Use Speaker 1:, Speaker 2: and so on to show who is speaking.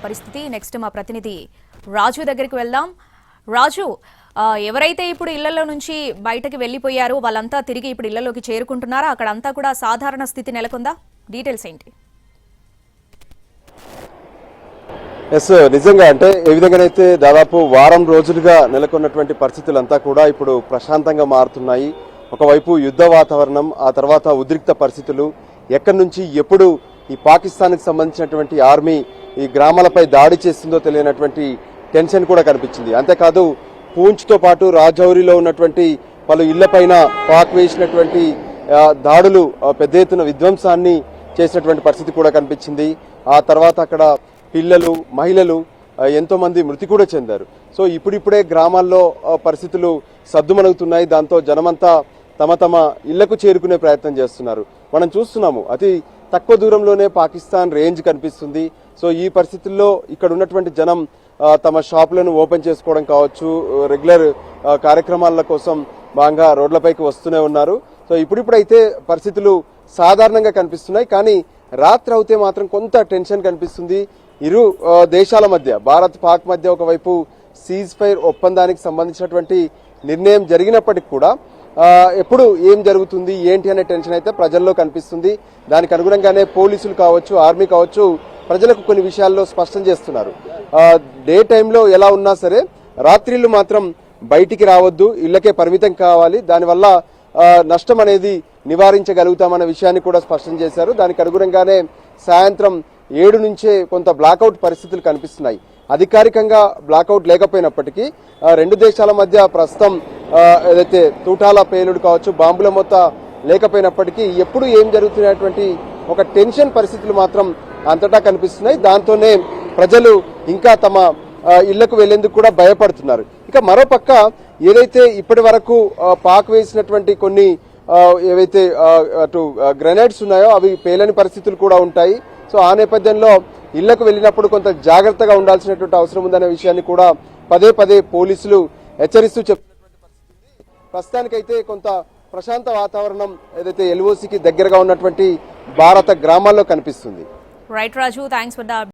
Speaker 1: పరిస్థితి నెక్స్ట్ మా ప్రతినిధి రాజు దగ్గరికి వెళ్దాం. రాజు, ఎవరైతే ఇప్పుడు ఇళ్లలో నుంచి బయటకి వెళ్లిపోయారో వాళ్ళంతా తిరిగి ఇప్పుడు ఇళ్లలోకి చేరుకుంటున్నారా? అక్కడంతా కూడా సాధారణ స్థితి నెలకొందా? డీటెయిల్స్ ఏంటి?
Speaker 2: ఎస్, నిజంగా అంటే ఏ విధంగానైతే దాదాపు వారం రోజులుగా నెలకొన్నటువంటి పరిస్థితులంతా కూడా ఇప్పుడు ప్రశాంతంగా మారుతున్నాయి. ఒకవైపు యుద్ధ వాతావరణం, ఆ తర్వాత ఉద్రిక్త పరిస్థితులు, ఎక్కడి నుంచి ఎప్పుడు ఈ పాకిస్తాన్కి సంబంధించినటువంటి ఆర్మీ ఈ గ్రామాలపై దాడి చేస్తుందో తెలియనటువంటి టెన్షన్ కూడా కనిపించింది. అంతేకాదు పూంచ్తో పాటు రాజౌరిలో ఉన్నటువంటి పలు ఇళ్లపైన పాక్ వేసినటువంటి దాడులు పెద్ద ఎత్తున విధ్వంసాన్ని చేసినటువంటి పరిస్థితి కూడా కనిపించింది. ఆ తర్వాత అక్కడ పిల్లలు, మహిళలు ఎంతో మంది మృతి కూడా చెందారు. సో ఇప్పుడిప్పుడే గ్రామాల్లో పరిస్థితులు సద్దుమణుగుతున్నాయి. దాంతో జనమంతా తమ తమ ఇళ్లకు చేరుకునే ప్రయత్నం చేస్తున్నారు. మనం చూస్తున్నాము అతి తక్కువ దూరంలోనే పాకిస్తాన్ రేంజ్ కనిపిస్తుంది. సో ఈ పరిస్థితుల్లో ఇక్కడ ఉన్నటువంటి జనం తమ షాపులను ఓపెన్ చేసుకోవడం కావచ్చు, రెగ్యులర్ కార్యక్రమాల కోసం బాగా రోడ్లపైకి వస్తూనే ఉన్నారు. సో ఇప్పుడిప్పుడైతే పరిస్థితులు సాధారణంగా కనిపిస్తున్నాయి. కానీ రాత్రి అయితే మాత్రం కొంత టెన్షన్ కనిపిస్తుంది. ఇరు దేశాల మధ్య, భారత్ పాక్ మధ్య ఒకవైపు సీజ్ ఫైర్ ఒప్పందానికి సంబంధించినటువంటి నిర్ణయం జరిగినప్పటికీ కూడా ఎప్పుడు ఏం జరుగుతుంది ఏంటి అనే టెన్షన్ అయితే ప్రజల్లో కనిపిస్తుంది. దానికి అనుగుణంగానే పోలీసులు కావచ్చు, ఆర్మీ కావచ్చు, ప్రజలకు కొన్ని విషయాల్లో స్పష్టం చేస్తున్నారు. డే టైంలో ఎలా ఉన్నా సరే రాత్రిళ్ళు మాత్రం బయటికి రావద్దు, ఇళ్లకే పరిమితం కావాలి, దానివల్ల నష్టం అనేది నివారించగలుగుతామన్న విషయాన్ని కూడా స్పష్టం చేశారు. దానికి అనుగుణంగానే సాయంత్రం 7 నుంచే కొంత బ్లాకౌట్ పరిస్థితులు కనిపిస్తున్నాయి. అధికారికంగా బ్లాకౌట్ లేకపోయినప్పటికీ రెండు దేశాల మధ్య ప్రస్తుతం ఏదైతే తూటాల పేలుడు కావచ్చు, బాంబుల మొత్త లేకపోయినప్పటికీ ఎప్పుడు ఏం జరుగుతున్నటువంటి ఒక టెన్షన్ పరిస్థితులు మాత్రం అంతటా కనిపిస్తున్నాయి. దాంతోనే ప్రజలు ఇంకా తమ ఇళ్లకు వెళ్లేందుకు కూడా భయపడుతున్నారు. ఇక మరోపక్క ఏదైతే ఇప్పటి వరకు పాక్ వేసినటువంటి కొన్ని ఏవైతే అటు గ్రెనేడ్స్ ఉన్నాయో అవి పేలని పరిస్థితులు కూడా ఉంటాయి. సో ఆ నేపథ్యంలో ఇళ్లకు వెళ్ళినప్పుడు కొంత జాగ్రత్తగా ఉండాల్సినటువంటి అవసరం ఉందనే విషయాన్ని కూడా పదే పదే పోలీసులు హెచ్చరిస్తూ చెప్తున్నటువంటి పరిస్థితి. ప్రస్తుతానికైతే కొంత ప్రశాంత వాతావరణం ఏదైతే ఎల్ఓసికి దగ్గరగా ఉన్నటువంటి భారత గ్రామాల్లో కనిపిస్తుంది.
Speaker 1: Right Raju, thanks for the